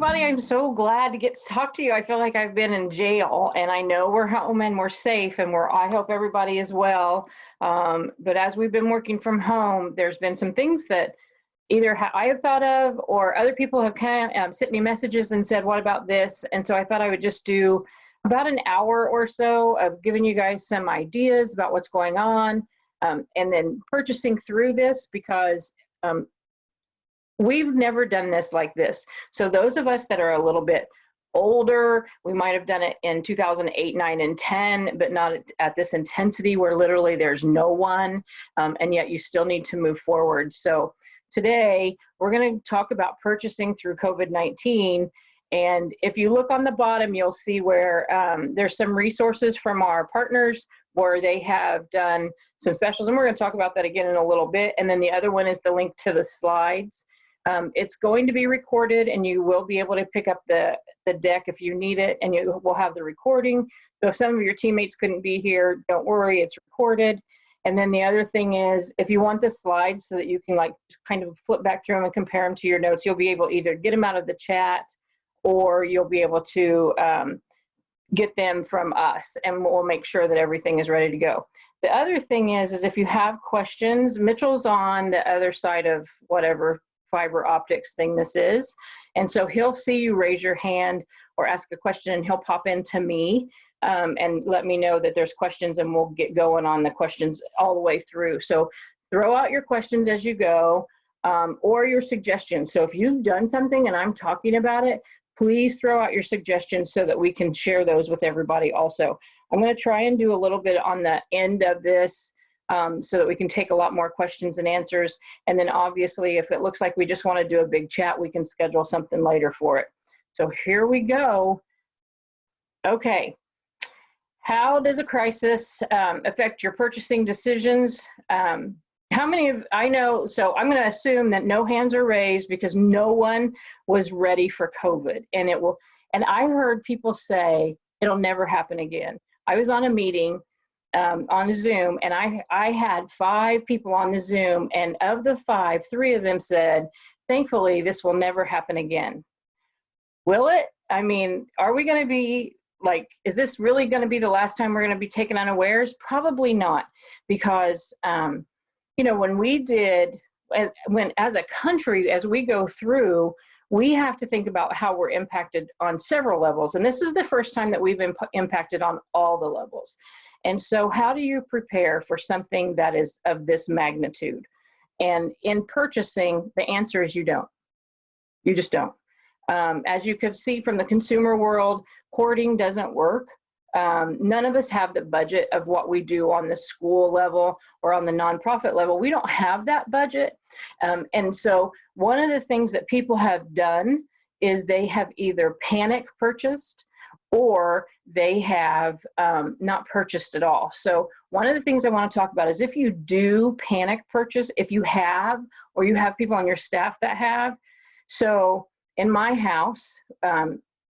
everybody. I'm so glad to get to talk to you. I feel like I've been in jail, and I know we're home and we're safe, and I hope everybody is well. But as we've been working from home, there's been some things that either I have thought of or other people have kind of sent me messages and said, what about this? And so I thought I would just do about an hour or so of giving you guys some ideas about what's going on, and then purchasing through this, because we've never done this like this. So those of us that are a little bit older, we might have done it in 2008, 9, and 10, but not at this intensity where literally there's no one, and yet you still need to move forward. So today we're going to talk about purchasing through COVID-19. And if you look on the bottom, you'll see where there's some resources from our partners where they have done some specials, and we're going to talk about that again in a little bit. And then the other one is the link to the slides. It's going to be recorded, and you will be able to pick up the deck if you need it, and you will have the recording. So if some of your teammates couldn't be here, don't worry, it's recorded. And then the other thing is, if you want the slides so that you can like just kind of flip back through them and compare them to your notes, you'll be able to either get them out of the chat or you'll be able to get them from us, and we'll make sure that everything is ready to go. The other thing is if you have questions, Mitchell's on the other side of whatever fiber optics thing this is. And so he'll see you raise your hand or ask a question, and he'll pop into me and let me know that there's questions, and we'll get going on the questions all the way through. So throw out your questions as you go, or your suggestions. So if you've done something and I'm talking about it, please throw out your suggestions so that we can share those with everybody also. I'm going to try and do a little bit on the end of this so that we can take a lot more questions and answers. And then obviously, if it looks like we just want to do a big chat, we can schedule something later for it. So here we go. Okay. How does a crisis affect your purchasing decisions? How many of, I know, so I'm going to assume that no hands are raised because no one was ready for COVID. And it will, and I heard people say it'll never happen again. I was on a meeting on Zoom, and I had 5 people on the Zoom, and of the 5, 3 of them said, thankfully, this will never happen again. Will it? I mean, are we going to be like, is this really going to be the last time we're going to be taken unawares? Probably not, because, you know, when we did, as a country, as we go through, we have to think about how we're impacted on several levels. And this is the first time that we've been impacted on all the levels. And so how do you prepare for something that is of this magnitude? And in purchasing, the answer is you don't. You just don't. As you can see from the consumer world, hoarding doesn't work. None of us have the budget of what we do on the school level or on the nonprofit level. We don't have that budget. And so one of the things that people have done is they have either panic purchased or they have not purchased at all. So one of the things I want to talk about is if you do panic purchase, if you have, or you have people on your staff that have. So in my house,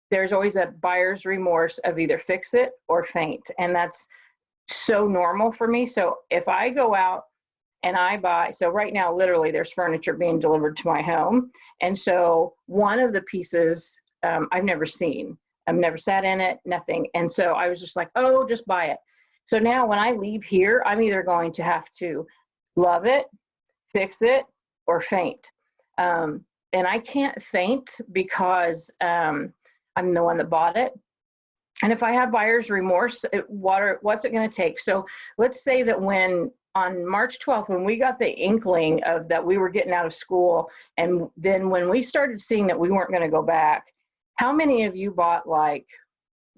there's always a buyer's remorse of either fix it or faint. And that's so normal for me. So if I go out and I buy, so right now, literally there's furniture being delivered to my home. And so one of the pieces I've never seen, I've never sat in it, nothing. And so I was just like, oh, just buy it. So now when I leave here, I'm either going to have to love it, fix it, or faint. And I can't faint because I'm the one that bought it. And if I have buyer's remorse, what's it going to take? So let's say that on March 12th, when we got the inkling of that we were getting out of school, and then when we started seeing that we weren't going to go back, how many of you bought, like,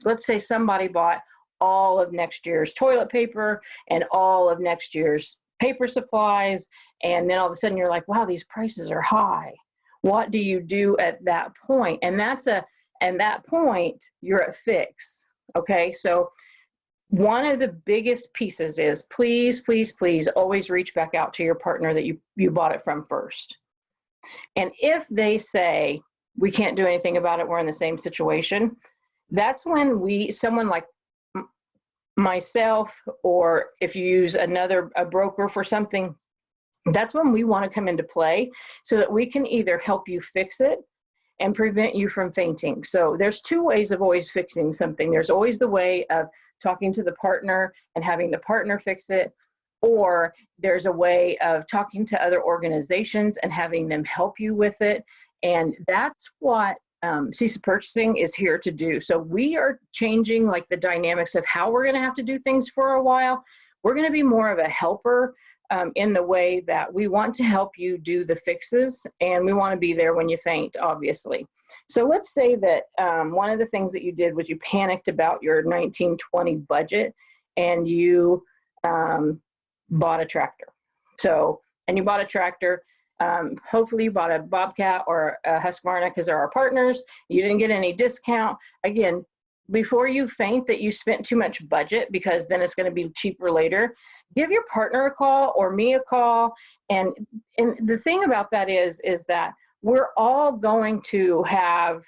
let's say somebody bought all of next year's toilet paper and all of next year's paper supplies, and then all of a sudden you're like, wow, these prices are high. What do you do at that point? And at that point, you're at fix, okay? So one of the biggest pieces is please, please, please always reach back out to your partner that you bought it from first. And if they say, we can't do anything about it, we're in the same situation, that's when someone like myself, or if you use a broker for something, that's when we want to come into play so that we can either help you fix it and prevent you from fainting. So there's two ways of always fixing something. There's always the way of talking to the partner and having the partner fix it, or there's a way of talking to other organizations and having them help you with it. And that's what CESA purchasing is here to do. So we are changing like the dynamics of how we're going to have to do things for a while. We're going to be more of a helper in the way that we want to help you do the fixes, and we want to be there when you faint, obviously. So let's say that one of the things that you did was you panicked about your 1920 budget, and you bought a tractor. And you bought a tractor. Hopefully you bought a Bobcat or a Husqvarna because they're our partners. You didn't get any discount. Again, before you faint that you spent too much budget, because then it's going to be cheaper later, give your partner a call or me a call. And the thing about that is that we're all going to have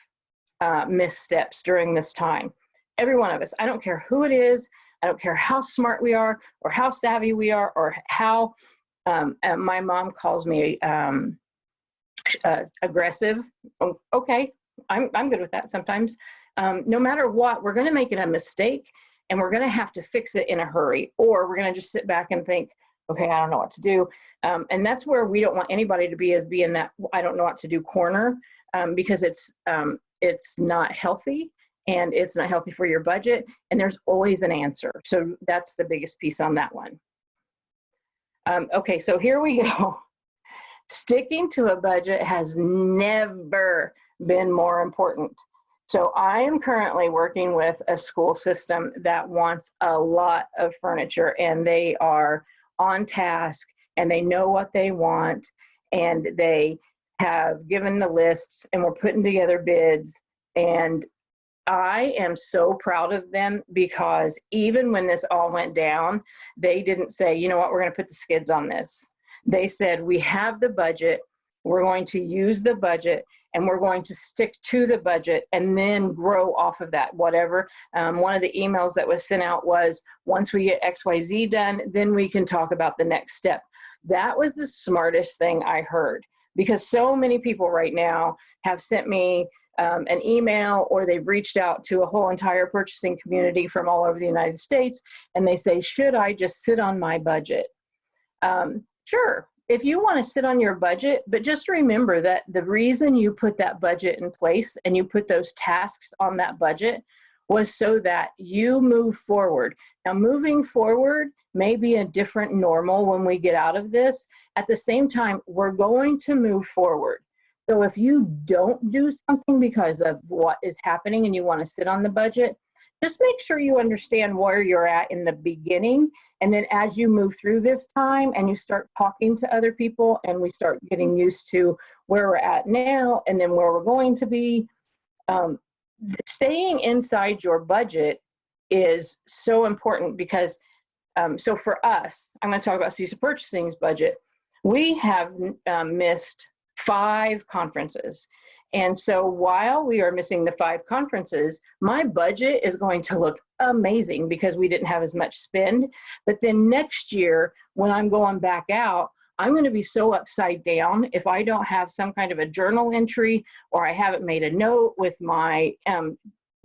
missteps during this time. Every one of us. I don't care who it is. I don't care how smart we are or how savvy we are or how my mom calls me aggressive. Okay, I'm good with that sometimes. No matter what, we're going to make it a mistake, and we're going to have to fix it in a hurry, or we're going to just sit back and think, okay, I don't know what to do. And that's where we don't want anybody to be, as being that I don't know what to do corner, because it's not healthy, and it's not healthy for your budget, and there's always an answer. So that's the biggest piece on that one. Okay, so here we go. Sticking to a budget has never been more important. So I am currently working with a school system that wants a lot of furniture, and they are on task, and they know what they want, and they have given the lists, and we're putting together bids. And I am so proud of them, because even when this all went down, they didn't say, you know what, we're going to put the skids on this. They said, we have the budget, we're going to use the budget, and we're going to stick to the budget and then grow off of that, whatever. One of the emails that was sent out was, once we get XYZ done, then we can talk about the next step. That was the smartest thing I heard, because so many people right now have sent me an email, or they've reached out to a whole entire purchasing community from all over the United States, and they say, should I just sit on my budget? Sure, if you want to sit on your budget, but just remember that the reason you put that budget in place and you put those tasks on that budget was so that you move forward. Now, moving forward may be a different normal when we get out of this. At the same time, we're going to move forward. So if you don't do something because of what is happening and you want to sit on the budget, just make sure you understand where you're at in the beginning. And then as you move through this time and you start talking to other people, and we start getting used to where we're at now and then where we're going to be, staying inside your budget is so important, because so for us, I'm going to talk about CESA Purchasing's budget. We have missed 5 conferences. And so while we are missing the 5 conferences, my budget is going to look amazing because we didn't have as much spend. But then next year, when I'm going back out, I'm going to be so upside down if I don't have some kind of a journal entry, or I haven't made a note with my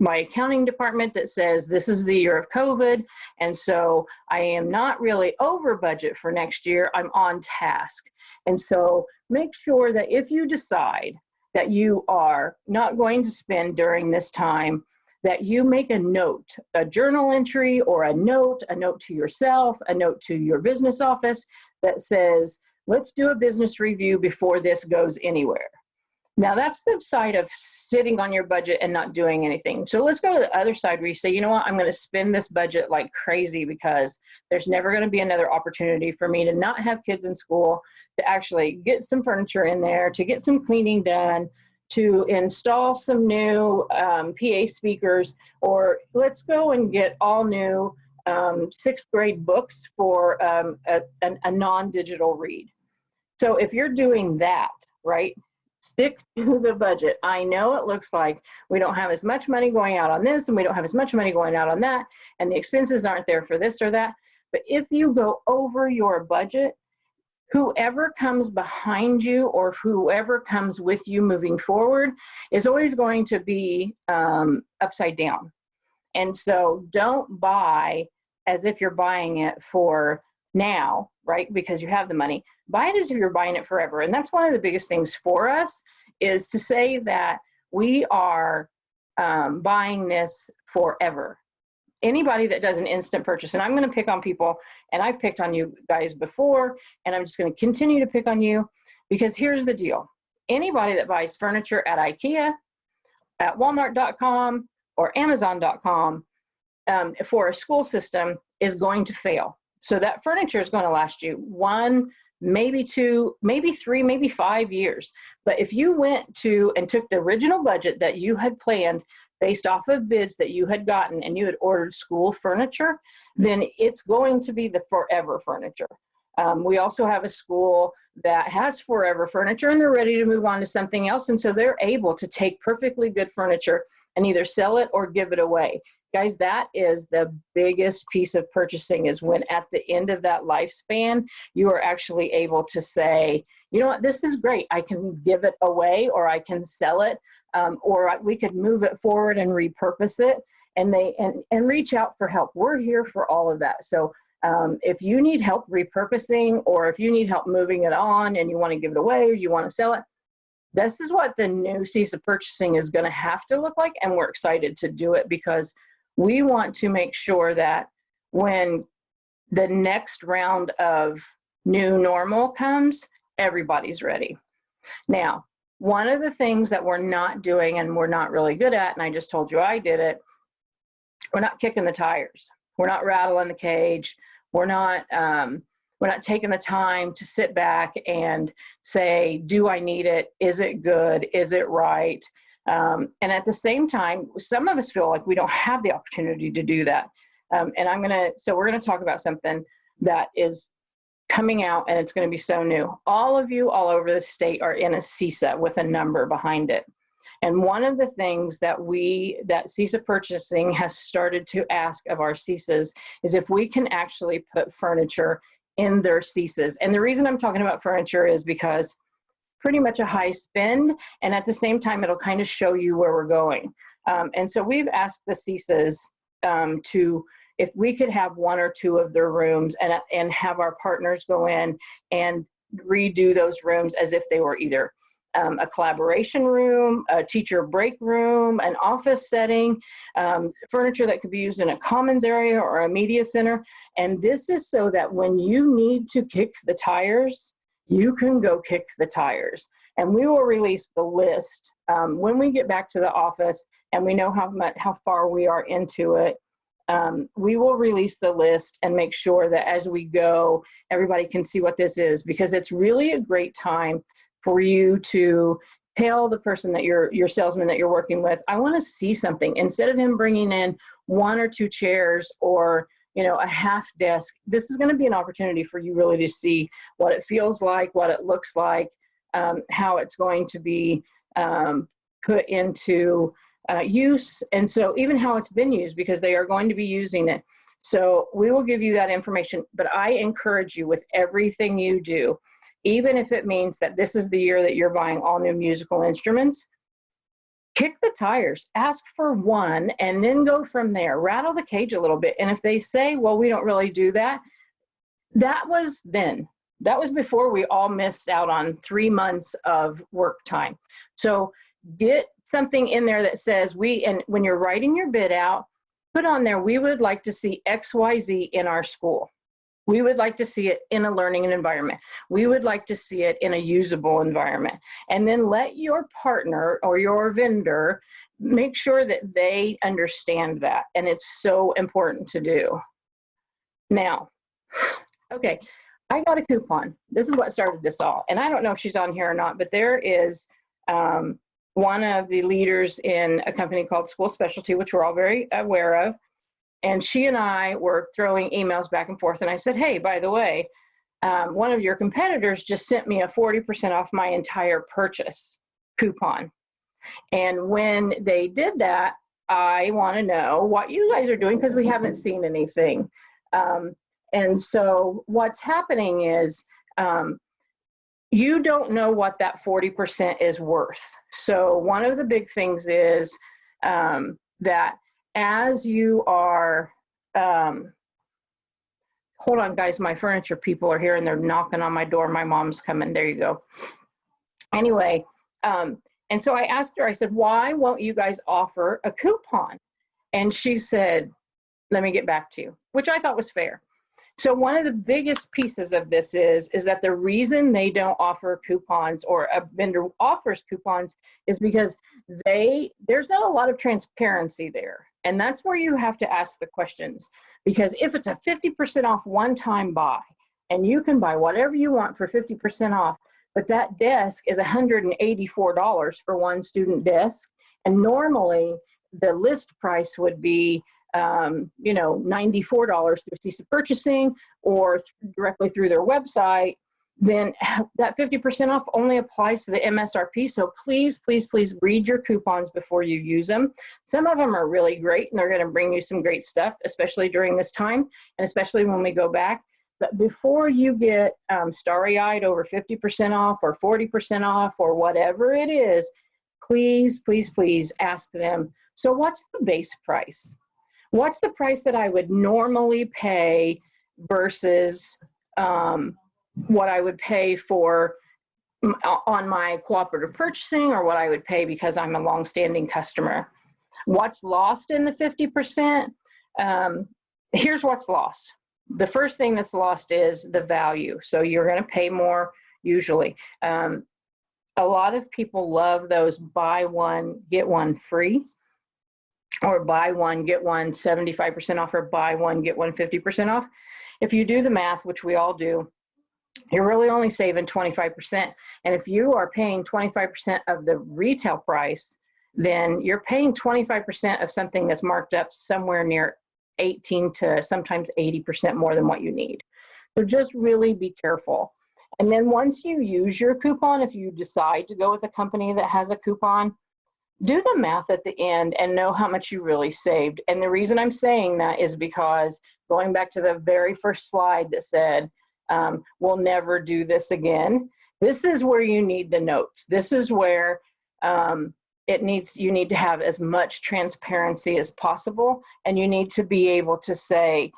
accounting department that says this is the year of COVID, and so I am not really over budget for next year. I'm on task. And so make sure that if you decide that you are not going to spend during this time, that you make a note, a journal entry, or a note to yourself, a note to your business office that says, let's do a business review before this goes anywhere. Now that's the side of sitting on your budget and not doing anything. So let's go to the other side where you say, you know what, I'm going to spend this budget like crazy because there's never going to be another opportunity for me to not have kids in school, to actually get some furniture in there, to get some cleaning done, to install some new PA speakers, or let's go and get all new 6th grade books for a non-digital read. So if you're doing that, right, stick to the budget. I know it looks like we don't have as much money going out on this and we don't have as much money going out on that, and the expenses aren't there for this or that. But if you go over your budget, whoever comes behind you or whoever comes with you moving forward is always going to be upside down. And so don't buy as if you're buying it for now, right? Because you have the money. Buy it as if you're buying it forever. And that's one of the biggest things for us, is to say that we are buying this forever. Anybody that does an instant purchase, and I'm going to pick on people, and I've picked on you guys before, and I'm just going to continue to pick on you, because here's the deal. Anybody that buys furniture at IKEA, at Walmart.com, or Amazon.com for a school system is going to fail. So that furniture is going to last you 1, maybe 2, maybe 3, maybe 5 years. But if you went to and took the original budget that you had planned based off of bids that you had gotten, and you had ordered school furniture, then it's going to be the forever furniture. We also have a school that has forever furniture, and they're ready to move on to something else. And so they're able to take perfectly good furniture and either sell it or give it away. Guys, that is the biggest piece of purchasing, is when at the end of that lifespan, you are actually able to say, you know what, this is great. I can give it away, or I can sell it, or we could move it forward and repurpose it, and reach out for help. We're here for all of that. So if you need help repurposing, or if you need help moving it on and you want to give it away or you want to sell it, this is what the new CESA purchasing is going to have to look like. And we're excited to do it, because we want to make sure that when the next round of new normal comes, everybody's ready. Now, one of the things that we're not doing, and we're not really good at, and I just told you I did it, we're not kicking the tires. We're not rattling the cage. We're not taking the time to sit back and say, do I need it? Is it good? Is it right? And at the same time, some of us feel like we don't have the opportunity to do that. So we're gonna talk about something that is coming out, and it's gonna be so new. All of you all over the state are in a CESA with a number behind it. And one of the things that CESA purchasing has started to ask of our CESAs is if we can actually put furniture in their CESAs. And the reason I'm talking about furniture is because pretty much a high spend, and at the same time, it'll kind of show you where we're going. And so we've asked the CESAs if we could have 1 or 2 of their rooms and have our partners go in and redo those rooms as if they were either a collaboration room, a teacher break room, an office setting, furniture that could be used in a commons area or a media center. And this is so that when you need to kick the tires, you can go kick the tires. And we will release the list when we get back to the office and we know how far we are into it. We will release the list and make sure that as we go, everybody can see what this is, because it's really a great time for you to tell the person that your salesman that you're working with, I want to see something. Instead of him bringing in 1 or 2 chairs or a half desk, this is going to be an opportunity for you really to see what it feels like, what it looks like, how it's going to be put into use, and so even how it's been used, because they are going to be using it. So we will give you that information, but I encourage you with everything you do, even if it means that this is the year that you're buying all new musical instruments, kick the tires, ask for 1, and then go from there. Rattle the cage a little bit. And if they say, well, we don't really do that, that was then. That was before we all missed out on 3 months of work time. So get something in there that says and when you're writing your bid out, put on there, we would like to see XYZ in our school. We would like to see it in a learning environment. We would like to see it in a usable environment. And then let your partner or your vendor make sure that they understand that. And it's so important to do. Now, okay, I got a coupon. This is what started this all. And I don't know if she's on here or not, but there is one of the leaders in a company called School Specialty, which we're all very aware of. And she and I were throwing emails back and forth. And I said, hey, by the way, one of your competitors just sent me a 40% off my entire purchase coupon. And when they did that, I want to know what you guys are doing, because we haven't seen anything. And so what's happening is You don't know what that 40% is worth. So one of the big things is that as you are, hold on guys, my furniture people are here and they're knocking on my door. My mom's coming, there you go. Anyway, and so I asked her, I said, why won't you guys offer a coupon? And she said, let me get back to you, which I thought was fair. So one of the biggest pieces of this is that the reason they don't offer coupons, or a vendor offers coupons, is because there's not a lot of transparency there. And that's where you have to ask the questions. Because if it's a 50% off one-time buy, and you can buy whatever you want for 50% off, but that desk is $184 for one student desk, and normally the list price would be $94 through CESA purchasing or directly through their website, then that 50% off only applies to the MSRP. So please, please, please read your coupons before you use them. Some of them are really great and they're going to bring you some great stuff, especially during this time and especially when we go back. But before you get starry-eyed over 50% off or 40% off or whatever it is, please, please, please ask them, so what's the base price? What's the price that I would normally pay versus what I would pay for on my cooperative purchasing, or what I would pay because I'm a longstanding customer? What's lost in the 50%? Here's what's lost. The first thing that's lost is the value. So you're going to pay more usually. A lot of people love those buy one, get one free, or buy one, get one 75% off, or buy one, get one 50% off. If you do the math, which we all do, you're really only saving 25%. And if you are paying 25% of the retail price, then you're paying 25% of something that's marked up somewhere near 18 to sometimes 80% more than what you need. So just really be careful. And then once you use your coupon, if you decide to go with a company that has a coupon, do the math at the end and know how much you really saved. And the reason I'm saying that is because going back to the very first slide that said, we'll never do this again, this is where you need the notes. This is where you need to have as much transparency as possible, and you need to be able to say,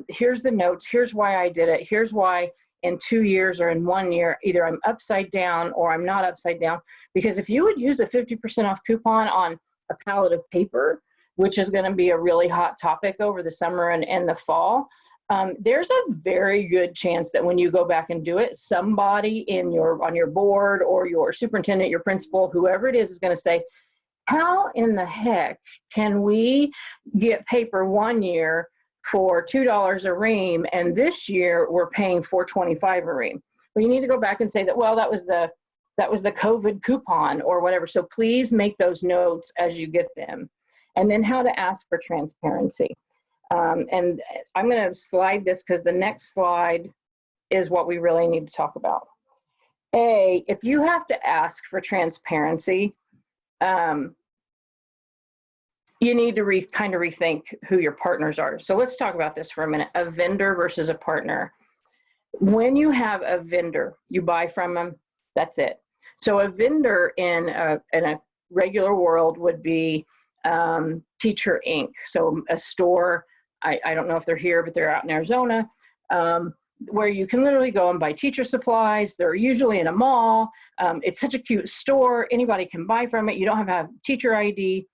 here's the notes, here's why I did it, here's why in 2 years or in 1 year, either I'm upside down or I'm not upside down. Because if you would use a 50% off coupon on a pallet of paper, which is going to be a really hot topic over the summer and the fall, there's a very good chance that when you go back and do it, somebody on your board or your superintendent, your principal, whoever it is going to say, how in the heck can we get paper 1 year for $2 a ream, and this year we're paying $4.25 a ream? Well, you need to go back and say that, well, that was the COVID coupon or whatever. So please make those notes as you get them. And then how to ask for transparency. And I'm going to slide this because the next slide is what we really need to talk about. If you have to ask for transparency, you need to kind of rethink who your partners are. So let's talk about this for a minute, a vendor versus a partner. When you have a vendor, you buy from them, that's it. So a vendor in a regular world would be Teacher Inc. So a store, I don't know if they're here, but they're out in Arizona, where you can literally go and buy teacher supplies. They're usually in a mall. It's such a cute store. Anybody can buy from it. You don't have to have teacher ID.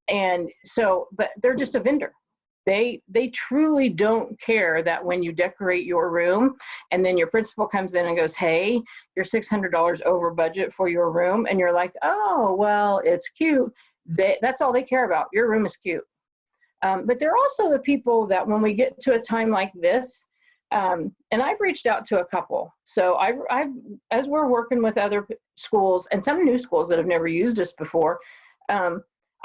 And so, but they're just a vendor. They truly don't care that when you decorate your room and then your principal comes in and goes, hey, you're $600 over budget for your room. And you're like, oh, well, it's cute. That's all they care about. Your room is cute. But they're also the people that when we get to a time like this, and I've reached out to a couple. So as we're working with other schools and some new schools that have never used us before,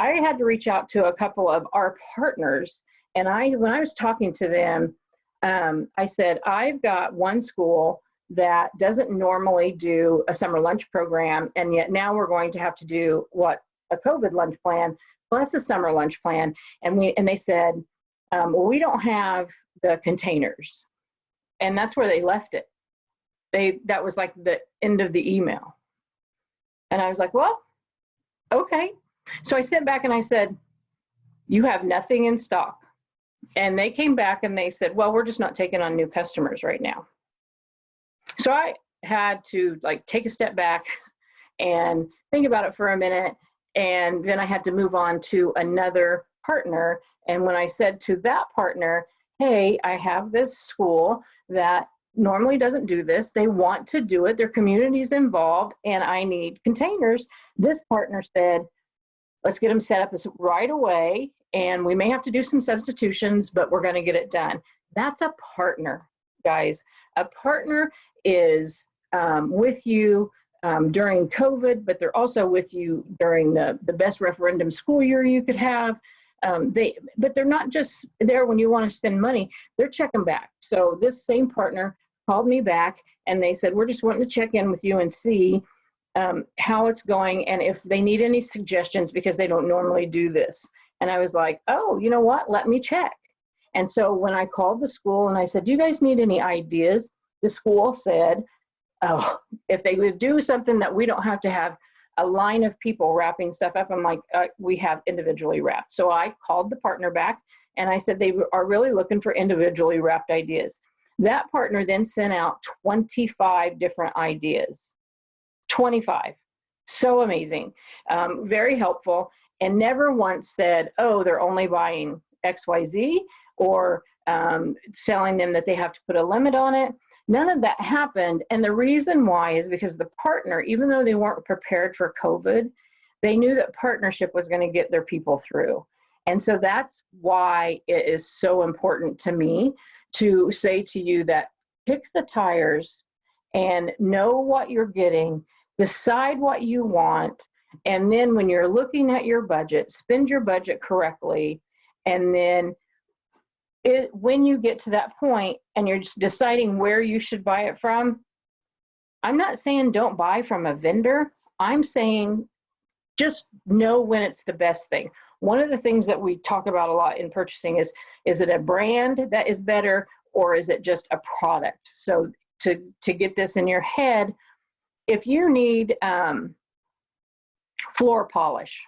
I had to reach out to a couple of our partners. And when I was talking to them, I said, I've got one school that doesn't normally do a summer lunch program, and yet now we're going to have to do a COVID lunch plan plus a summer lunch plan. And they said, well, we don't have the containers. And that's where they left it. that was like the end of the email. And I was like, well, okay. So I sent back and I said, you have nothing in stock. And they came back and they said, well, we're just not taking on new customers right now. So I had to like take a step back and think about it for a minute. And then I had to move on to another partner. And when I said to that partner, hey, I have this school that normally doesn't do this. They want to do it. Their community's involved and I need containers. This partner said, let's get them set up right away. And we may have to do some substitutions, but we're going to get it done. That's a partner, guys. A partner is with you during COVID, but they're also with you during the best referendum school year you could have. But they're not just there when you want to spend money, they're checking back. So this same partner called me back and they said, we're just wanting to check in with you and see how it's going and if they need any suggestions because they don't normally do this. And I was like, oh, you know what? Let me check. And so when I called the school and I said, do you guys need any ideas? The school said, oh, if they would do something that we don't have to have a line of people wrapping stuff up, I'm like, we have individually wrapped. So I called the partner back and I said, they are really looking for individually wrapped ideas. That partner then sent out 25 different ideas. 25. So amazing. Very helpful. And never once said, oh, they're only buying XYZ or telling them that they have to put a limit on it. None of that happened. And the reason why is because the partner, even though they weren't prepared for COVID, they knew that partnership was going to get their people through. And so that's why it is so important to me to say to you that pick the tires and know what you're getting, decide what you want, and then when you're looking at your budget, spend your budget correctly. And then when you get to that point and you're just deciding where you should buy it from, I'm not saying don't buy from a vendor. I'm saying just know when it's the best thing. One of the things that we talk about a lot in purchasing is it a brand that is better or is it just a product? So to get this in your head, if you need floor polish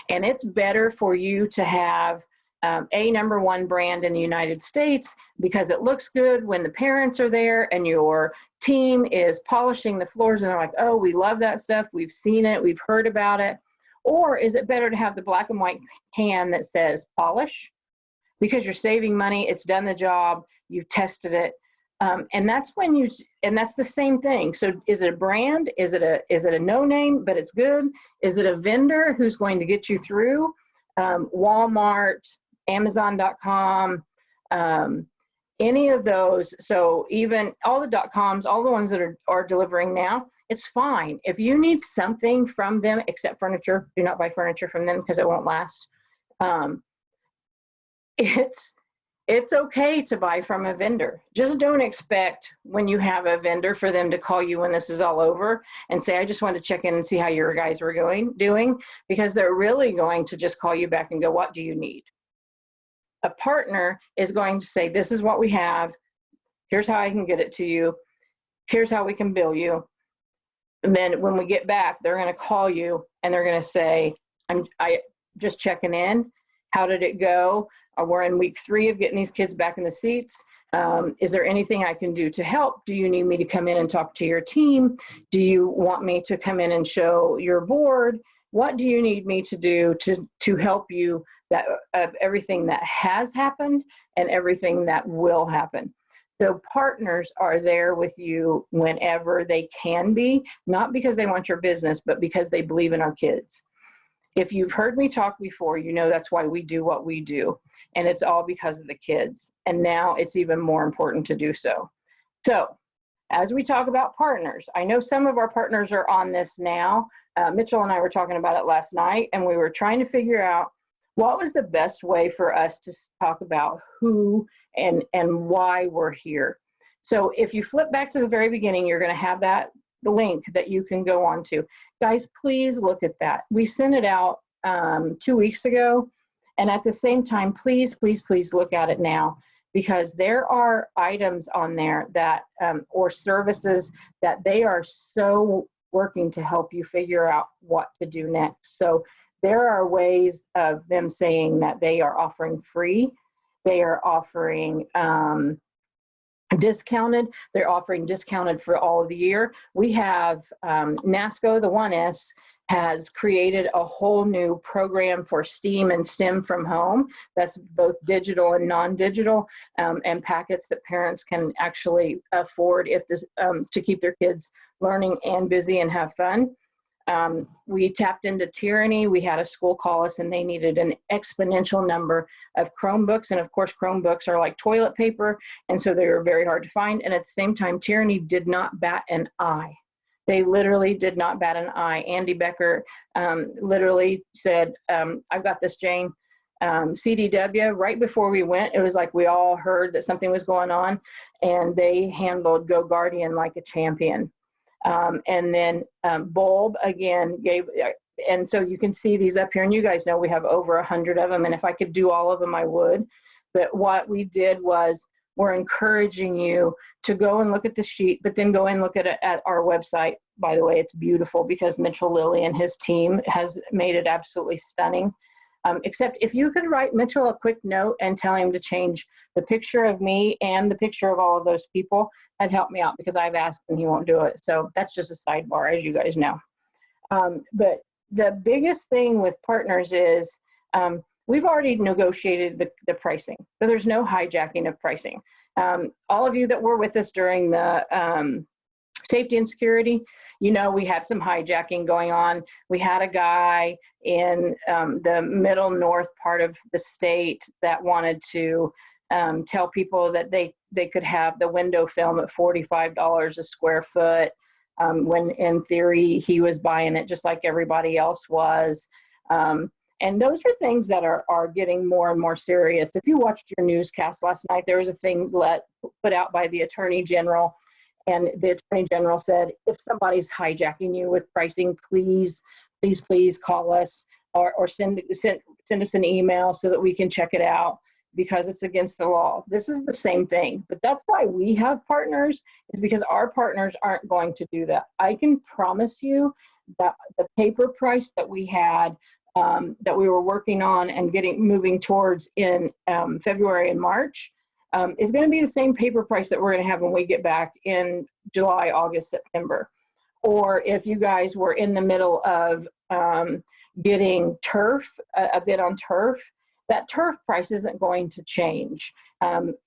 and it's better for you to have a #1 brand in the United States because it looks good when the parents are there and your team is polishing the floors and they're like, oh, we love that stuff. We've seen it. We've heard about it. Or is it better to have the black and white can that says polish because you're saving money? It's done the job. You've tested it. And that's when and that's the same thing. So is it a brand? Is it a no name, but it's good? Is it a vendor who's going to get you through? Walmart, Amazon.com, any of those. So even all the .coms, all the ones that are delivering now, it's fine. If you need something from them, except furniture, do not buy furniture from them because it won't last. It's okay to buy from a vendor. Just don't expect when you have a vendor for them to call you when this is all over and say, I just wanted to check in and see how your guys were doing, because they're really going to just call you back and go, what do you need? A partner is going to say, this is what we have. Here's how I can get it to you. Here's how we can bill you. And then when we get back, they're going to call you and they're going to say, I just checking in. How did it go? We're in week 3 of getting these kids back in the seats. Is there anything I can do to help? Do you need me to come in and talk to your team? Do you want me to come in and show your board? What do you need me to do to help you of everything that has happened and everything that will happen? So partners are there with you whenever they can be, not because they want your business, but because they believe in our kids. If you've heard me talk before, you know that's why we do what we do. And it's all because of the kids. And now it's even more important to do so. So as we talk about partners, I know some of our partners are on this now. Mitchell and I were talking about it last night, and we were trying to figure out what was the best way for us to talk about who and why we're here. So if you flip back to the very beginning, you're going to have the link that you can go on to. Guys, please look at that. We sent it out 2 weeks ago. And at the same time, please, please, please look at it now. because there are items on there that, or services that they are so working to help you figure out what to do next. So there are ways of them saying that they are offering free, they are offering discounted, they're offering discounted for all of the year. We have NASCO, the 1S, has created a whole new program for STEAM and STEM from home. That's both digital and non-digital, and packets that parents can actually afford if this, to keep their kids learning and busy and have fun. We tapped into Tyranny. We had a school call us and they needed an exponential number of Chromebooks. And of course, Chromebooks are like toilet paper. And so they were very hard to find. And at the same time, Tyranny did not bat an eye. They literally did not bat an eye. Andy Becker literally said, I've got this, Jane. CDW, right before we went, it was like we all heard that something was going on, and they handled Go Guardian like a champion. And then Bulb again gave, and so you can see these up here, and you guys know we have over 100 of them, and if I could do all of them, I would. But what we did was, we're encouraging you to go and look at the sheet, but then go and look at it at our website. By the way, it's beautiful because Mitchell Lilly and his team has made it absolutely stunning. Except if you could write Mitchell a quick note and tell him to change the picture of me and the picture of all of those people, that'd help me out, because I've asked and he won't do it. So that's just a sidebar, as you guys know. But the biggest thing with partners is, we've already negotiated the pricing, so there's no hijacking of pricing. All of you that were with us during the safety and security, you know, we had some hijacking going on. We had a guy in the middle north part of the state that wanted to tell people that they could have the window film at $45 a square foot, when in theory he was buying it just like everybody else was. And those are things that are getting more and more serious. If you watched your newscast last night, there was a thing put out by the Attorney General, and the Attorney General said, if somebody's hijacking you with pricing, please call us or send us an email so that we can check it out, because it's against the law. This is the same thing, but that's why we have partners, is because our partners aren't going to do that. I can promise you that the paper price that we had, that we were working on and moving towards in February and March, is going to be the same paper price that we're going to have when we get back in July, August, September. Or if you guys were in the middle of getting turf, a bid on turf, that turf price isn't going to change.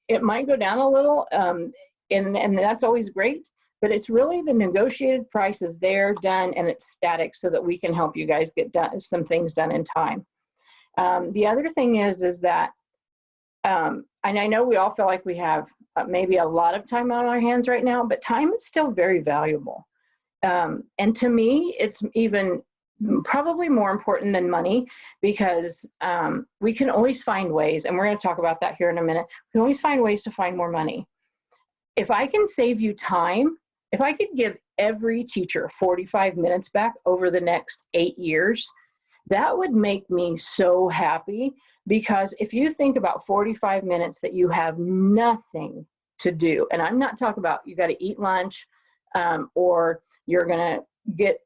It might go down a little, and that's always great, but it's really the negotiated price is there, done, and it's static, so that we can help you guys get some things done in time. The other thing is that, and I know we all feel like we have maybe a lot of time on our hands right now, but time is still very valuable. And to me, it's even probably more important than money, because we can always find ways, and we're going to talk about that here in a minute. We can always find ways to find more money. If I can save you time, if I could give every teacher 45 minutes back over the next 8 years, that would make me so happy. Because if you think about 45 minutes that you have nothing to do, and I'm not talking about you got to eat lunch, or you're going to get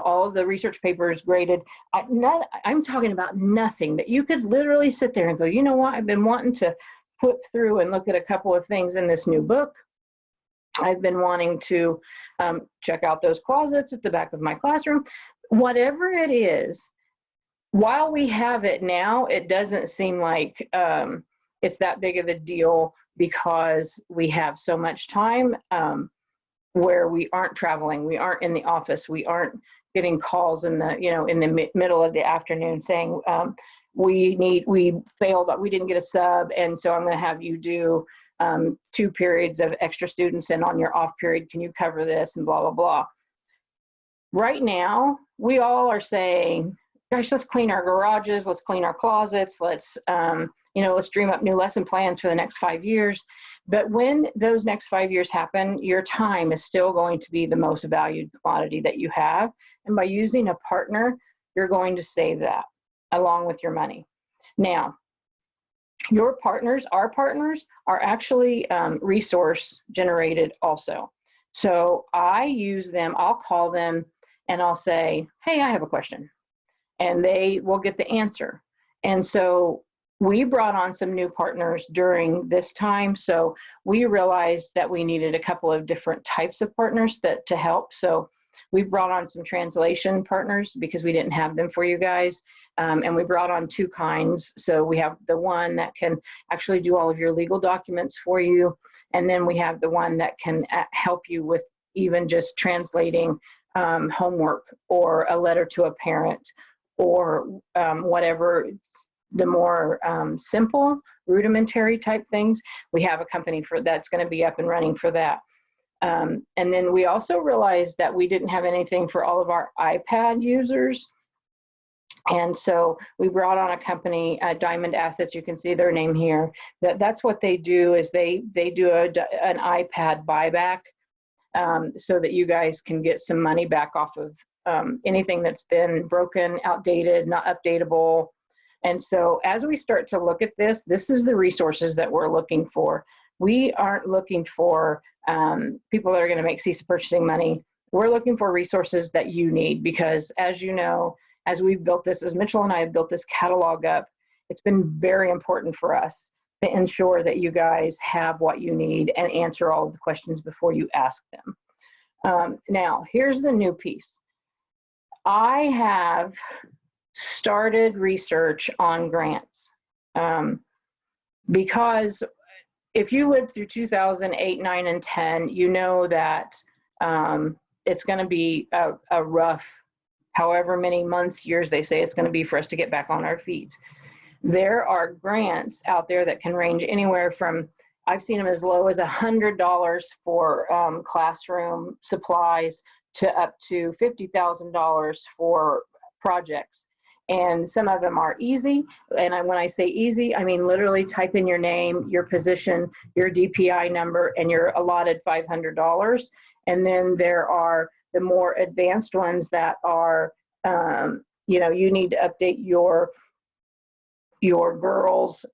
all of the research papers graded. I'm talking about nothing, that you could literally sit there and go, you know what, I've been wanting to flip through and look at a couple of things in this new book. I've been wanting to check out those closets at the back of my classroom. Whatever it is, while we have it now, it doesn't seem like it's that big of a deal, because we have so much time where we aren't traveling, we aren't in the office, we aren't getting calls in the middle of the afternoon saying we failed, we didn't get a sub, and so I'm going to have you do 2 periods of extra students, and on your off period, can you cover this, and blah, blah, blah. Right now, we all are saying, gosh, let's clean our garages, let's clean our closets, let's dream up new lesson plans for the next 5 years. But when those next 5 years happen, your time is still going to be the most valued commodity that you have. And by using a partner, you're going to save that along with your money. Now, Your partners, our partners, are actually resource generated also. So I use them, I'll call them and I'll say, hey, I have a question. And they will get the answer. And so we brought on some new partners during this time. So we realized that we needed a couple of different types of partners to help. So we brought on some translation partners because we didn't have them for you guys. And we brought on two kinds. So we have the one that can actually do all of your legal documents for you. And then we have the one that can help you with even just translating homework or a letter to a parent or whatever, the more simple, rudimentary type things. We have a company for that's going to be up and running for that. And then we also realized that we didn't have anything for all of our iPad users. And so we brought on a company, Diamond Assets. You can see their name here. That's what they do is they do an iPad buyback so that you guys can get some money back off of anything that's been broken, outdated, not updatable. And so as we start to look at this, this is the resources that we're looking for. We aren't looking for people that are going to make CESA purchasing money. We're looking for resources that you need because, as you know, as we've built this, as Mitchell and I have built this catalog up, it's been very important for us to ensure that you guys have what you need and answer all of the questions before you ask them. Now, here's the new piece. I have started research on grants because if you lived through 2008, 9, and 10, you know that it's going to be a rough, however many months, years they say it's going to be for us to get back on our feet. There are grants out there that can range anywhere from, I've seen them as low as $100 for classroom supplies to up to $50,000 for projects. And some of them are easy. And when I say easy, I mean literally type in your name, your position, your DPI number, and you're allotted $500. And then there are the more advanced ones that are, you know, you need to update your girls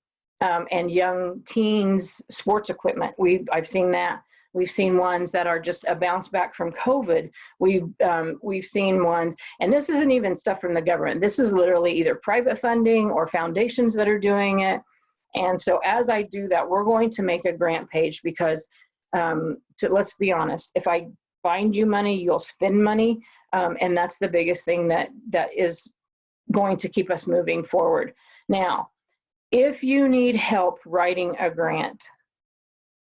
and young teens sports equipment. I've seen that. We've seen ones that are just a bounce back from COVID. We've seen ones, and this isn't even stuff from the government. This is literally either private funding or foundations that are doing it. And so as I do that, we're going to make a grant page because let's be honest, if I find you money, you'll spend money. And that's the biggest thing that is going to keep us moving forward. Now, if you need help writing a grant,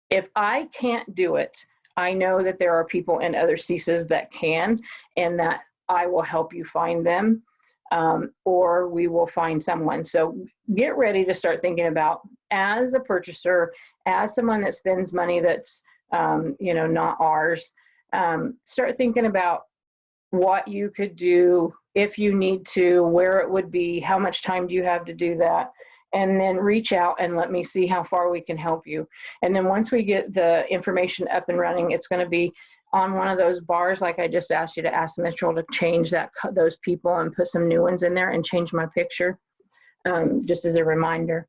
if I can't do it, I know that there are people in other CESAs that can, and that I will help you find them, or we will find someone. So get ready to start thinking about, as a purchaser, as someone that spends money that's you know, not ours, start thinking about what you could do if you need to, where it would be, how much time do you have to do that, and then reach out and let me see how far we can help you. And then once we get the information up and running, it's going to be on one of those bars, like I just asked you to ask Mitchell to change those people and put some new ones in there and change my picture, just as a reminder.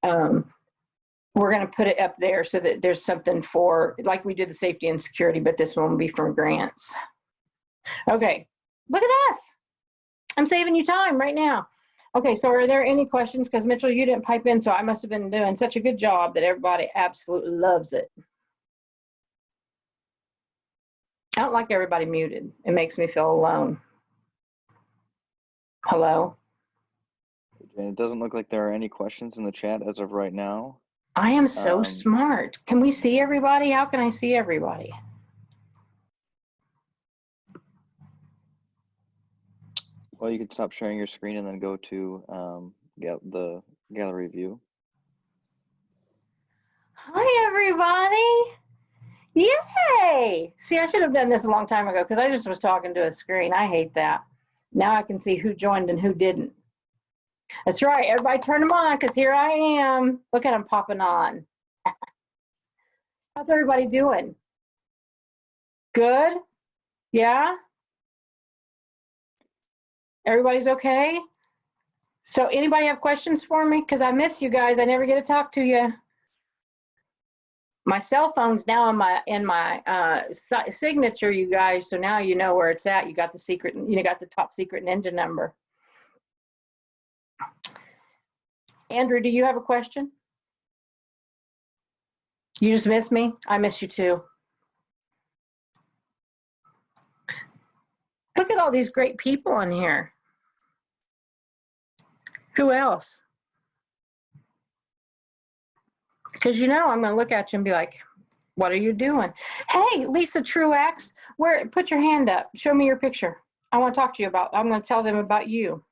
We're going to put it up there so that there's something for, like we did the safety and security, but this one will be from grants. Okay, look at us. I'm saving you time right now. Okay, so are there any questions? Because Mitchell, you didn't pipe in, so I must have been doing such a good job that everybody absolutely loves it. I don't like everybody muted. It makes me feel alone. Hello? It doesn't look like there are any questions in the chat as of right now. I am so smart. Can we see everybody? How can I see everybody? Well, you can stop sharing your screen and then go to the gallery view. Hi, everybody. Yay! See, I should have done this a long time ago because I just was talking to a screen. I hate that. Now I can see who joined and who didn't. That's right. Everybody turn them on because here I am. Look at them popping on. How's everybody doing? Good? Yeah? Everybody's okay? So anybody have questions for me? Because I miss you guys. I never get to talk to you. My cell phone's now in my signature, you guys. So now you know where it's at. You got the secret, you got the top secret ninja number. Andrew, do you have a question? You just miss me? I miss you too. Look at all these great people on here. Who else? Because you know I'm going to look at you and be like, what are you doing? Hey, Lisa Truax, put your hand up. Show me your picture. I want to talk to you about, I'm going to tell them about you.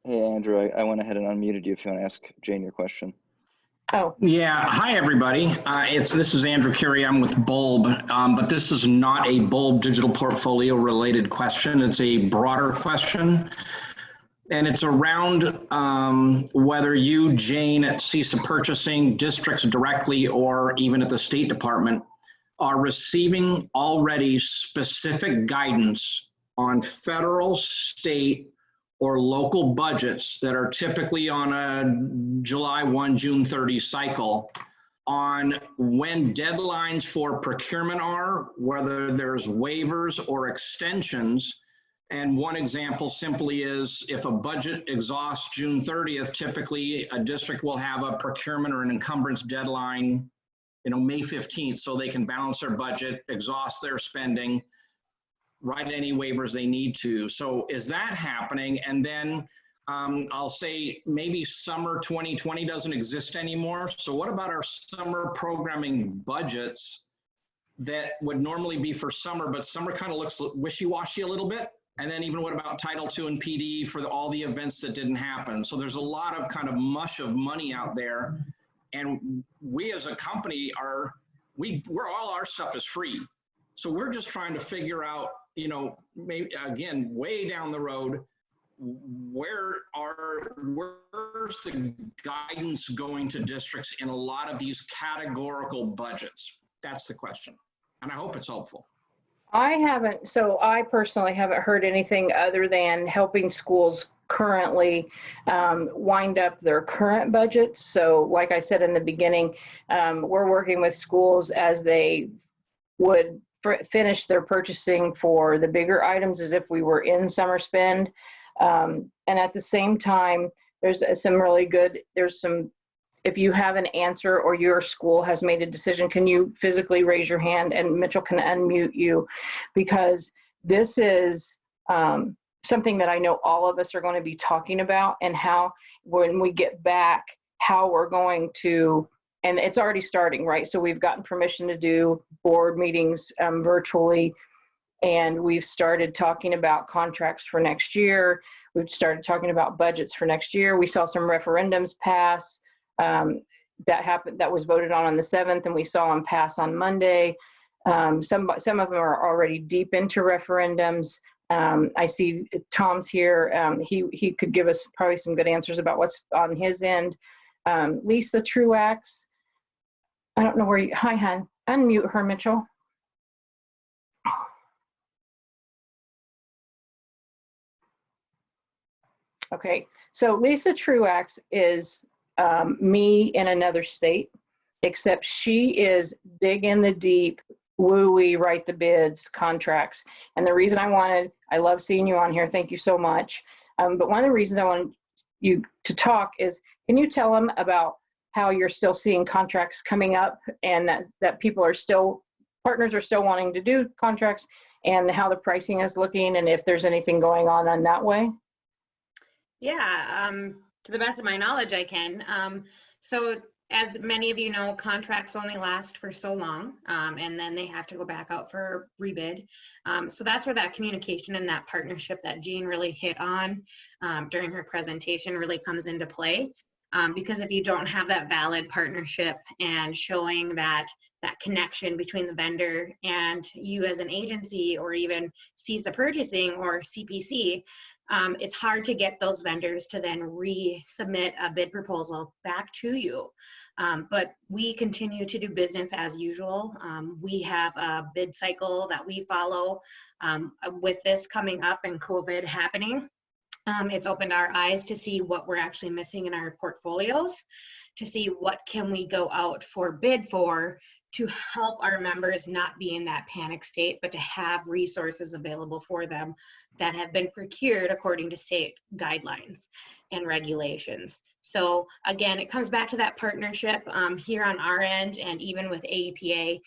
Hey, Andrew, I went ahead and unmuted you if you want to ask Jane your question. Oh. Yeah, hi everybody. This is Andrew Carey. I'm with Bulb, but this is not a Bulb digital portfolio related question. It's a broader question. And it's around whether you, Jane, at CESA Purchasing, districts directly, or even at the State Department, are receiving already specific guidance on federal, state, or local budgets that are typically on a July 1, June 30 cycle on when deadlines for procurement are, whether there's waivers or extensions. And one example simply is if a budget exhausts June 30th, typically a district will have a procurement or an encumbrance deadline, May 15th, so they can balance their budget, exhaust their spending, write any waivers they need to. So is that happening? And then I'll say maybe summer 2020 doesn't exist anymore. So what about our summer programming budgets that would normally be for summer, but summer kind of looks wishy-washy a little bit? And then even what about Title II and PD for all the events that didn't happen? So there's a lot of kind of mush of money out there. And we as a company we're all our stuff is free. So we're just trying to figure out, maybe again, way down the road, where's the guidance going to districts in a lot of these categorical budgets? That's the question. And I hope it's helpful. I personally haven't heard anything other than helping schools currently wind up their current budgets. So like I said in the beginning, we're working with schools as they would finish their purchasing for the bigger items as if we were in summer spend. And at the same time, there's if you have an answer or your school has made a decision, can you physically raise your hand and Mitchell can unmute you? Because this is something that I know all of us are going to be talking about, and how when we get back, how we're going to, and it's already starting, right? So we've gotten permission to do board meetings virtually, and we've started talking about contracts for next year. We've started talking about budgets for next year. We saw some referendums pass. That was voted on the 7th, and we saw them pass on Monday. Some of them are already deep into referendums. I see Tom's here. He could give us probably some good answers about what's on his end. Lisa Truax, I don't know where you, hi, hon, unmute her, Mitchell. Okay, so Lisa Truax is me in another state, except she is dig in the deep, woo-wee, write the bids, contracts. And the reason I love seeing you on here, thank you so much. But one of the reasons I wanted you to talk is, can you tell them about how you're still seeing contracts coming up, and that partners are still wanting to do contracts, and how the pricing is looking, and if there's anything going on that way? Yeah, to the best of my knowledge, I can. So as many of you know, contracts only last for so long, and then they have to go back out for rebid. So that's where that communication and that partnership that Jean really hit on during her presentation really comes into play. Because if you don't have that valid partnership and showing that connection between the vendor and you as an agency, or even CESA Purchasing or CPC, it's hard to get those vendors to then resubmit a bid proposal back to you. But we continue to do business as usual. We have a bid cycle that we follow with this coming up and COVID happening. It's opened our eyes to see what we're actually missing in our portfolios, to see what can we go out for bid for to help our members not be in that panic state, but to have resources available for them that have been procured according to state guidelines and regulations. So again, it comes back to that partnership here on our end, and even with AEPA,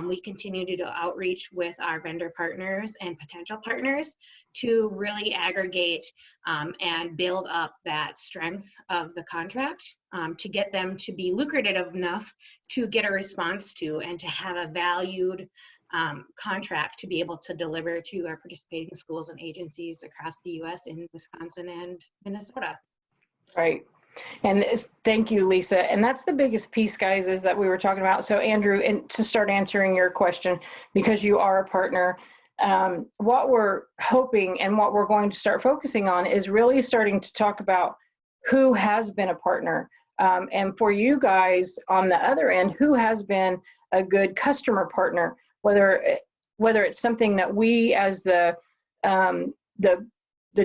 we continue to do outreach with our vendor partners and potential partners to really aggregate and build up that strength of the contract to get them to be lucrative enough to get a response to and to have a valued contract to be able to deliver to our participating schools and agencies across the U.S. in Wisconsin and Minnesota. Right. And thank you, Lisa. And that's the biggest piece, guys, is that we were talking about. So Andrew, and to start answering your question, because you are a partner, what we're hoping and what we're going to start focusing on is really starting to talk about who has been a partner. And for you guys on the other end, who has been a good customer partner, whether it's something that we as the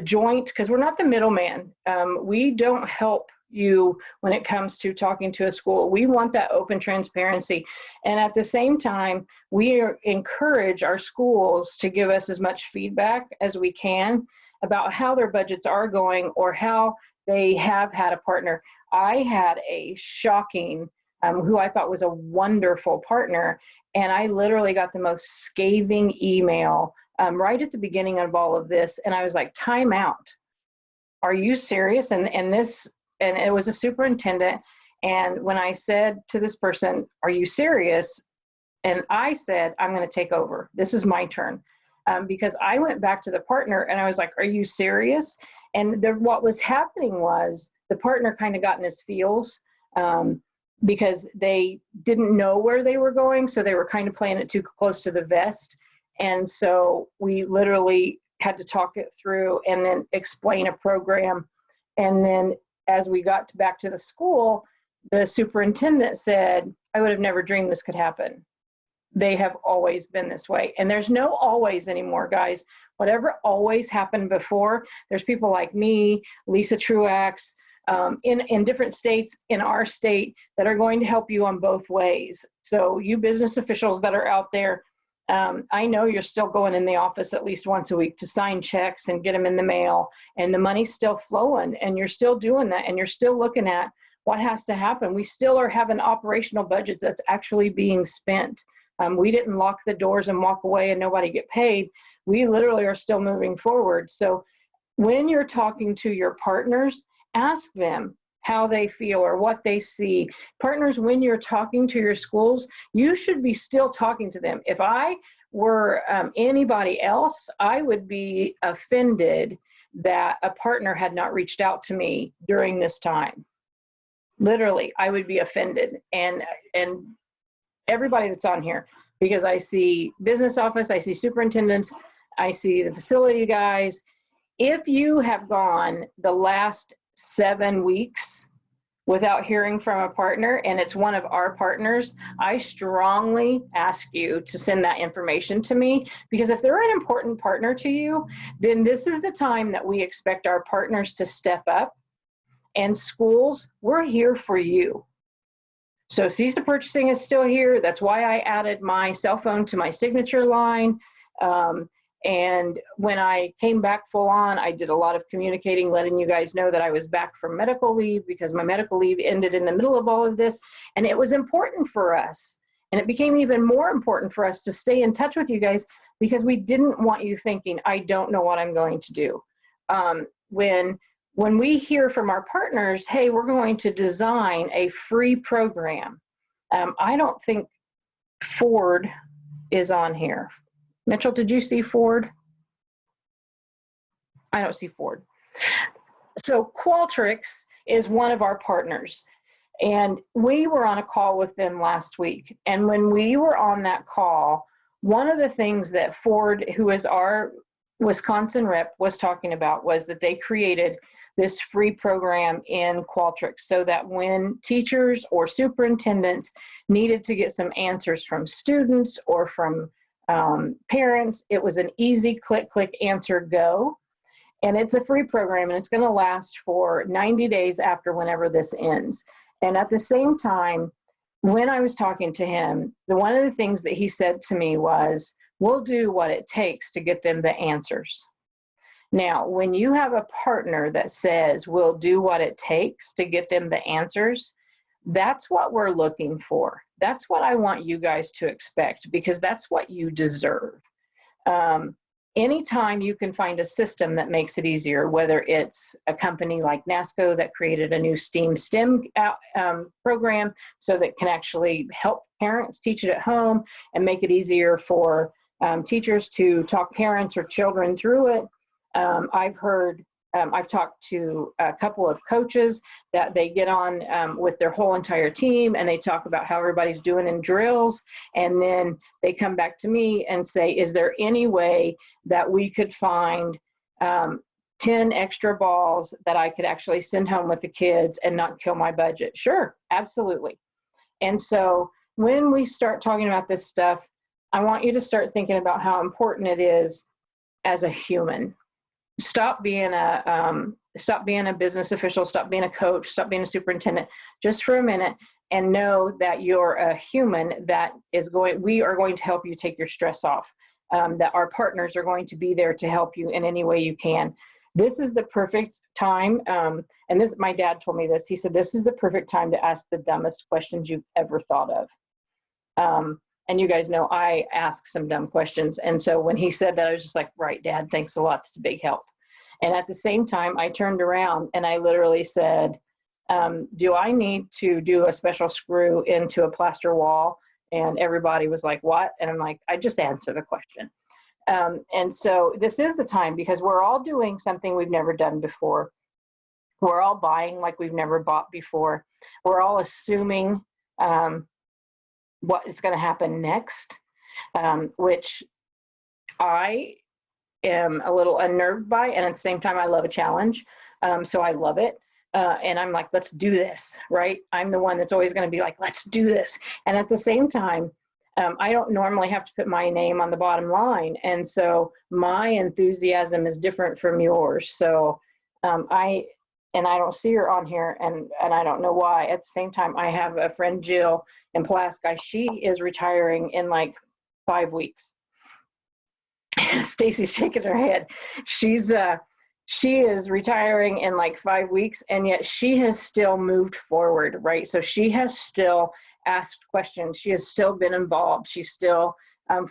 joint, because we're not the middleman. We don't help you when it comes to talking to a school. We want that open transparency. And at the same time, we encourage our schools to give us as much feedback as we can about how their budgets are going or how they have had a partner. I had a shocking, who I thought was a wonderful partner, and I literally got the most scathing email right at the beginning of all of this, and I was like, time out. Are you serious? And it was a superintendent, and when I said to this person, are you serious? And I said, I'm going to take over. This is my turn. Because I went back to the partner and I was like, are you serious? And what was happening was the partner kind of got in his feels because they didn't know where they were going. So they were kind of playing it too close to the vest. And so we literally had to talk it through and then explain a program. And then as we got back to the school, the superintendent said, I would have never dreamed this could happen. They have always been this way. And there's no always anymore, guys. Whatever always happened before, there's people like me, Lisa Truax, in different states, in our state, that are going to help you on both ways. So you business officials that are out there, I know you're still going in the office at least once a week to sign checks and get them in the mail, and the money's still flowing, and you're still doing that, and you're still looking at what has to happen. We still are having operational budgets that's actually being spent. We didn't lock the doors and walk away and nobody get paid. We literally are still moving forward. So when you're talking to your partners, ask them how they feel or what they see. Partners, when you're talking to your schools, you should be still talking to them. If I were anybody else, I would be offended that a partner had not reached out to me during this time. Literally, I would be offended. And everybody that's on here, because I see business office, I see superintendents, I see the facility guys. If you have gone the last 7 weeks without hearing from a partner, and it's one of our partners, I strongly ask you to send that information to me, because if they're an important partner to you, then this is the time that we expect our partners to step up. And schools, we're here for you. So CESA purchasing is still here. That's why I added my cell phone to my signature line. And when I came back full on, I did a lot of communicating, letting you guys know that I was back from medical leave, because my medical leave ended in the middle of all of this. And it was important for us. And it became even more important for us to stay in touch with you guys, because we didn't want you thinking, I don't know what I'm going to do. When we hear from our partners, hey, we're going to design a free program. I don't think Ford is on here. Mitchell, did you see Ford? I don't see Ford. So Qualtrics is one of our partners. And we were on a call with them last week. And when we were on that call, one of the things that Ford, who is our Wisconsin rep, was talking about was that they created this free program in Qualtrics so that when teachers or superintendents needed to get some answers from students or from parents, it was an easy click, answer, go. And it's a free program, and it's going to last for 90 days after whenever this ends. And at the same time, when I was talking to him, one of the things that he said to me was, we'll do what it takes to get them the answers. Now, when you have a partner that says, we'll do what it takes to get them the answers, that's what we're looking for. That's what I want you guys to expect, because that's what you deserve. Anytime you can find a system that makes it easier, whether it's a company like NASCO that created a new STEM program so that can actually help parents teach it at home and make it easier for teachers to talk parents or children through it. I've talked to a couple of coaches that they get on with their whole entire team, and they talk about how everybody's doing in drills, and then they come back to me and say, is there any way that we could find 10 extra balls that I could actually send home with the kids and not kill my budget? Sure, absolutely. And so when we start talking about this stuff, I want you to start thinking about how important it is as a human. Stop being a business official, stop being a coach, stop being a superintendent just for a minute, and know that you're a human that we are going to help you take your stress off, that our partners are going to be there to help you in any way you can. This is the perfect time, and my dad told me this, he said, this is the perfect time to ask the dumbest questions you've ever thought of. And you guys know I ask some dumb questions. And so when he said that, I was just like, right, Dad, thanks a lot. That's a big help. And at the same time, I turned around and I literally said, do I need to do a special screw into a plaster wall? And everybody was like, what? And I'm like, I just answered the question. And so this is the time, because we're all doing something we've never done before. We're all buying like we've never bought before. We're all assuming what is going to happen next, which I am a little unnerved by, and at the same time I love a challenge, so I love it, and I'm like, let's do this, right? I'm the one that's always going to be like, let's do this. And at the same time, I don't normally have to put my name on the bottom line, and so my enthusiasm is different from yours. So I don't see her on here, and I don't know why. At the same time, I have a friend, Jill, in Pulaski. She is retiring in like 5 weeks. Stacy's shaking her head. She is retiring in like 5 weeks, and yet she has still moved forward, right? So she has still asked questions. She has still been involved. She still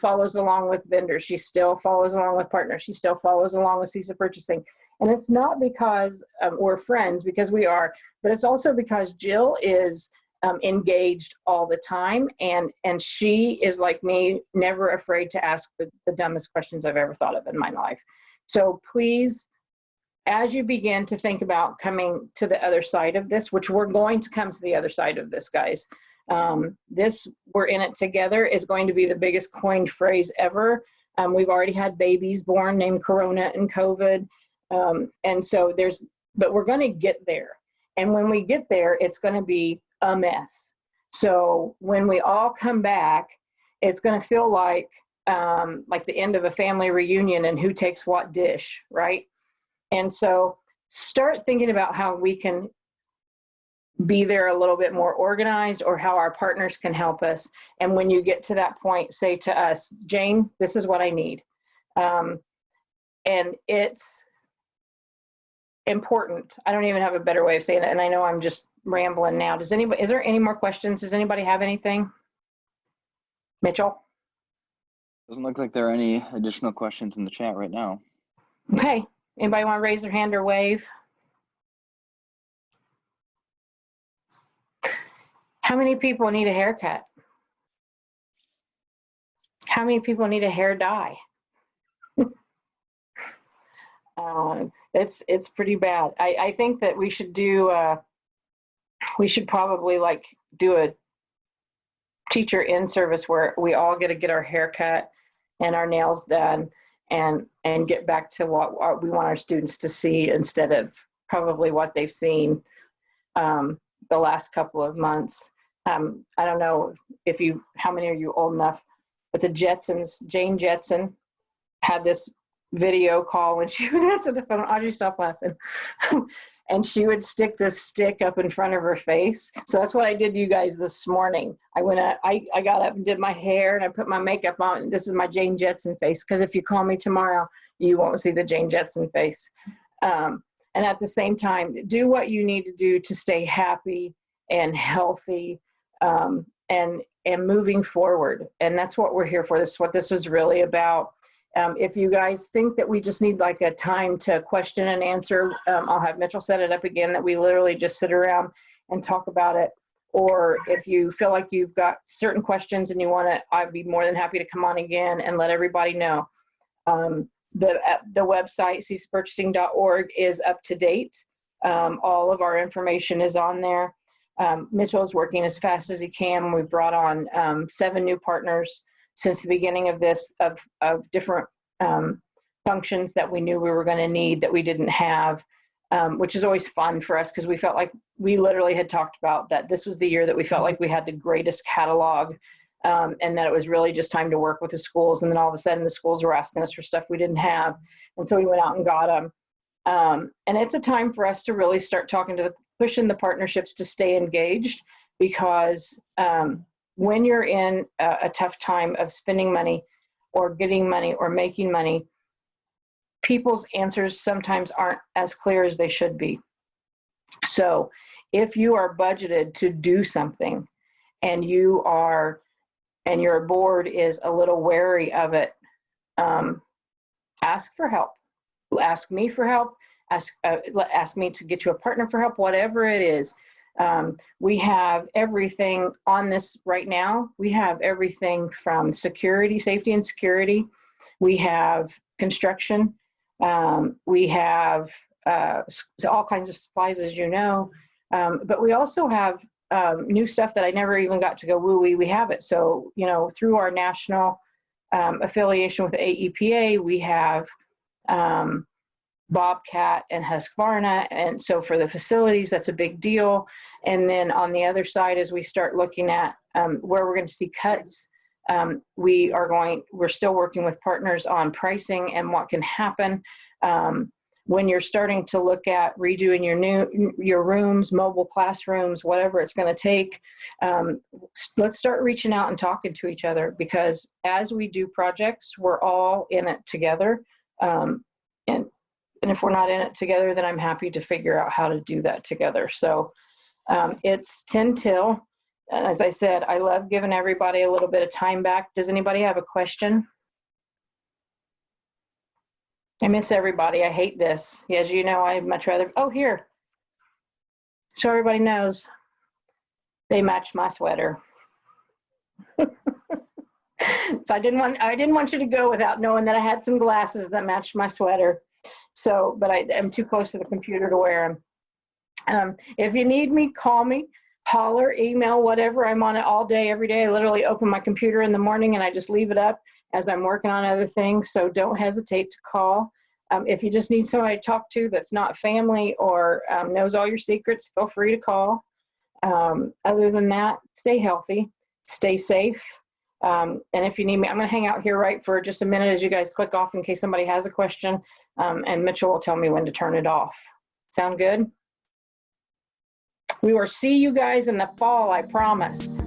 follows along with vendors. She still follows along with partners. She still follows along with CESA purchasing. And it's not because we're friends, because we are, but it's also because Jill is engaged all the time, and she is like me, never afraid to ask the dumbest questions I've ever thought of in my life. So please, as you begin to think about coming to the other side of this, which we're going to come to the other side of this, guys, this "we're in it together" is going to be the biggest coined phrase ever. We've already had babies born named Corona and COVID. And so but we're going to get there. And when we get there, it's going to be a mess. So when we all come back, it's going to feel like the end of a family reunion and who takes what dish, right? And so start thinking about how we can be there a little bit more organized, or how our partners can help us. And when you get to that point, say to us, Jane, this is what I need. And it's important. I don't even have a better way of saying it, and I know I'm just rambling now. Is there any more questions? Does anybody have anything? Mitchell? Doesn't look like there are any additional questions in the chat right now. Okay. Anybody want to raise their hand or wave? How many people need a haircut? How many people need a hair dye? It's pretty bad. I think that we should probably do a teacher in service where we all get to get our hair cut and our nails done, and get back to what we want our students to see, instead of probably what they've seen the last couple of months. I don't know how many are you old enough, but the Jetsons, Jane Jetson, had this video call when she would answer the phone. Audrey, stop laughing. And she would stick this stick up in front of her face. So that's what I did to you guys this morning. I got up and did my hair and I put my makeup on. And this is my Jane Jetson face, because if you call me tomorrow, you won't see the Jane Jetson face. And at the same time, do what you need to do to stay happy and healthy, and moving forward. And that's what we're here for. This is what this was really about. If you guys think that we just need like a time to question and answer, I'll have Mitchell set it up again, that we literally just sit around and talk about it. Or if you feel like you've got certain questions and you want to, I'd be more than happy to come on again and let everybody know. The website, cesapurchasing.org, is up to date. All of our information is on there. Mitchell is working as fast as he can. We brought on 7 new partners since the beginning of this, of different functions that we knew we were going to need that we didn't have, which is always fun for us, because we felt like we literally had talked about that this was the year that we felt like we had the greatest catalog, and that it was really just time to work with the schools. And then all of a sudden the schools were asking us for stuff we didn't have. And so we went out and got them. And it's a time for us to really start talking to pushing the partnerships to stay engaged, because when you're in a tough time of spending money or getting money or making money, people's answers sometimes aren't as clear as they should be. So if you are budgeted to do something and your board is a little wary of it, ask for help. Ask me for help. Ask me to get you a partner for help, whatever it is. We have everything on this right now. We have everything from security, safety and security. We have construction. We have all kinds of supplies, as you know. But we also have new stuff that I never even got to go woo-wee. We have it. So, you know, through our national affiliation with AEPA, we have Bobcat and Husqvarna. And so for the facilities, that's a big deal. And then on the other side, as we start looking at where we're going to see cuts, we're still working with partners on pricing and what can happen. When you're starting to look at redoing your rooms, mobile classrooms, whatever it's going to take, let's start reaching out and talking to each other, because as we do projects, we're all in it together. And if we're not in it together, then I'm happy to figure out how to do that together. So it's 10 till. And as I said, I love giving everybody a little bit of time back. Does anybody have a question? I miss everybody. I hate this. As you know, I'd much rather, oh, here. So everybody knows they match my sweater. So I didn't want you to go without knowing that I had some glasses that matched my sweater. So, but I'm too close to the computer to wear them. If you need me, call me, holler, email, whatever. I'm on it all day, every day. I literally open my computer in the morning and I just leave it up as I'm working on other things. So don't hesitate to call. If you just need somebody to talk to that's not family or knows all your secrets, feel free to call. Other than that, stay healthy, stay safe. And if you need me, I'm going to hang out here right for just a minute as you guys click off in case somebody has a question. And Mitchell will tell me when to turn it off. Sound good? We will see you guys in the fall, I promise.